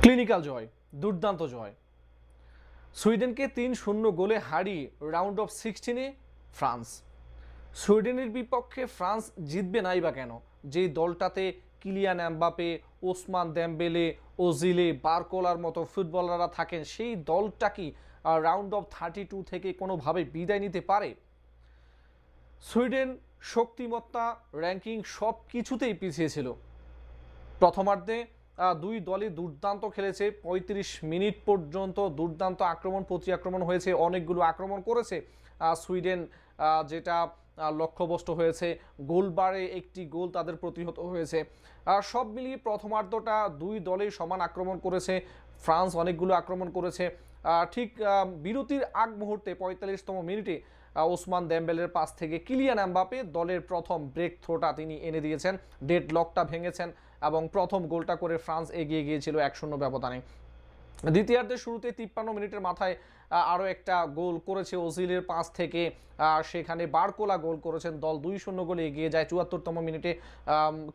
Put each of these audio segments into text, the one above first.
Clinical জয়, দুর্দান্ত জয়। সুইডেনকে ৩-০ গোলে হারিয়ে রাউন্ড অফ 16-এ ফ্রান্স। সুইডেনের বিপক্ষে ফ্রান্স জিতবে নাই বা কেন? যেই দলটাতে কিলিয়ান এমবাপে, ওসমান দেমবেলে, ওজিলে, বারকোলার মতো ফুটবলাররা থাকেন, সেই দলটা কি রাউন্ড অফ 32 থেকে কোনোভাবে বিদায় নিতে পারে? সুইডেন শক্তিমত্তা, র্যাঙ্কিং সব কিছুতেই পিছিয়ে ছিল। প্রথমার্ধে দুই দলই দুর্দান্ত খেলেছে। ৩৫ মিনিট পর্যন্ত দুর্দান্ত আক্রমণ প্রতি আক্রমণ হয়েছে, অনেকগুলো আক্রমণ করেছে সুইডেন, যেটা লক্ষ্যভ্রষ্ট হয়েছে। গোলবারে একটি গোল তাদের প্রতিহত হয়েছে। সব মিলিয়ে প্রথমার্ধটা দুই দলেই সমান আক্রমণ করেছে। ফ্রান্স অনেকগুলো আক্রমণ করেছে। ঠিক বিরতির আগ মুহূর্তে ৪৫তম মিনিটে ওসমান দেমবেলের পাস থেকে কিলিয়ান এমবাপে দলের প্রথম ব্রেক থ্রোটা তিনি এনে দিয়েছেন, ডেড লকটা ভেঙেছেন এবং প্রথম গোলটা করে ফ্রান্স এগিয়ে গিয়েছিল ১-০ ব্যবধানে। দ্বিতীয়ার্ধের শুরুতে ৫৩ মিনিটের মাথায় আরও একটা গোল করেছে ওজিলের পাস থেকে, সেখানে বারকোলা গোল করেছেন, দল ২-০ গোলে এগিয়ে যায়। ৭৪তম মিনিটে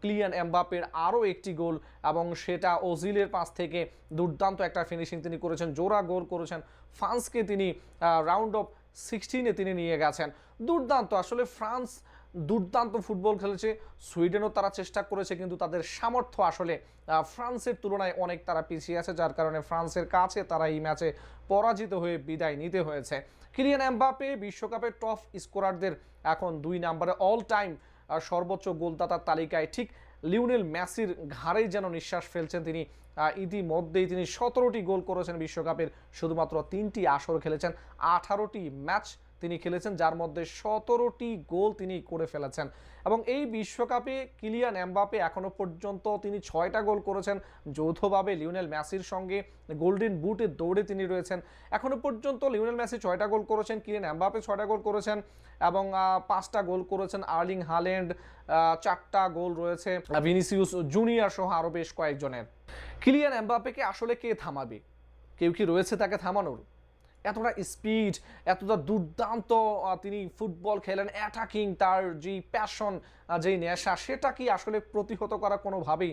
কিলিয়ান এমবাপের আরও একটি গোল এবং সেটা ওজিলের পাস থেকে দুর্দান্ত একটা ফিনিশিং তিনি করেছেন, জোড়া গোল করেছেন। ফ্রান্সকে তিনি রাউন্ড অফ 16-এ তিনি নিয়ে গেছেন। দুর্দান্ত, আসলে ফ্রান্স দুর্দান্ত ফুটবল খেলেছে। সুইডেনও তারা চেষ্টা করেছে, কিন্তু তাদের সামর্থ্য আসলে ফ্রান্সের তুলনায় অনেক তারা পিছিয়ে আছে, যার কারণে ফ্রান্সের কাছে তারা এই ম্যাচে পরাজিত হয়ে বিদায় নিতে হয়েছে। কিলিয়ান এমবাপে বিশ্বকাপের টপ স্কোরারদের এখন ২ নম্বরে, অল টাইম সর্বোচ্চ গোলদাতার তালিকায় ঠিক লিওনেল মেসির ঘাড়েই যেন নিঃশ্বাস ফেলছেন তিনি। ইতিমধ্যেই তিনি ১৭টি গোল করেছেন বিশ্বকাপের, শুধুমাত্র ৩টি আসর খেলেছেন, 18টি ম্যাচ তিনি খেলেছেন, যার মধ্যে ১৭টি গোল তিনি করে ফেলেছেন। এবং এই বিশ্বকাপে কিলিয়ান এমবাপে এখনো পর্যন্ত তিনি ৬টা গোল করেছেন, যৌথভাবে লিওনেল মেসির সঙ্গে গোল্ডেন বুটের দৌড়ে তিনি রয়েছেন। এখনো পর্যন্ত লিওনেল মেসি ৬টা গোল করেছেন, কিলিয়ান এমবাপে ৬টা গোল করেছেন এবং ৫টা গোল করেছেন আর্লিং হাল্যান্ড, ৪টা গোল রয়েছে ভিনিসিয়াস জুনিয়র সহ আরও বেশ কয়েকজনের। কিলিয়ান এমবাপেকে আসলে কে থামাবে? কেউ কি রয়েছে তাকে থামানোর? এতটা স্পিড, এতটা দুর্দান্ত তিনি ফুটবল খেলেন, অ্যাটাকিং, তার যেই প্যাশন, যেই নেশা, সেটা কি আসলে প্রতিহত করা কোনোভাবেই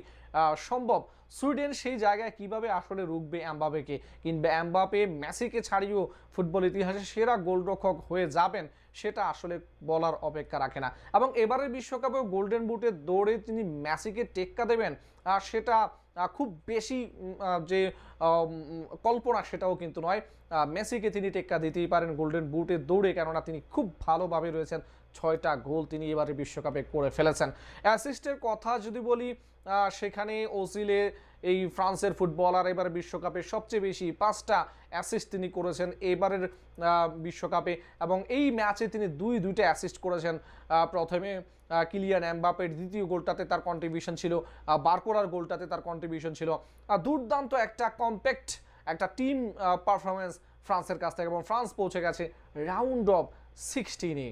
সম্ভব? সুইডেন সেই জায়গায় কিভাবে আসলে রুখবে এমবাপেকে, কিংবা এমবাপে মেসিকে ছাড়িয়েও ফুটবল ইতিহাসে সেরা গোলরক্ষক হয়ে যাবেন, সেটা আসলে বলার অপেক্ষা রাখে না। এবং এবারের বিশ্বকাপেও গোল্ডেন বুটের দৌড়ে তিনি মেসিকে টেক্কা দেবেন, সেটা খুব বেশি যে কল্পনা সেটাও কিন্তু নয়। মেসিকে তিনি টেক্কা দিতেই পারেন গোল্ডেন বুটের দৌড়ে, কেননা তিনি খুব ভালোভাবে রয়েছেন। ৬টা গোল তিনি এবারে বিশ্বকাপে করে ফেলেছেন। অ্যাসিস্টের কথা যদি বলি, সেখানে ওজিলে, এই ফ্রান্সের ফুটবলার, এবার বিশ্বকাপে সবচেয়ে বেশি 5টা অ্যাসিস্ট তিনি করেছেন এবারের বিশ্বকাপে, এবং এই ম্যাচে তিনি দুইটা অ্যাসিস্ট করেছেন। প্রথমে কিলিয়ান এমবাপের দ্বিতীয় গোলটাতে তার কন্ট্রিবিউশন ছিল, বারকোলার গোলটাতে তার কন্ট্রিবিউশন ছিল। দুর্দান্ত একটা কম্প্যাক্ট একটা টিম পারফরমেন্স ফ্রান্সের কাছ থেকে, এবং ফ্রান্স পৌঁছে গেছে রাউন্ড অফ 16-এ।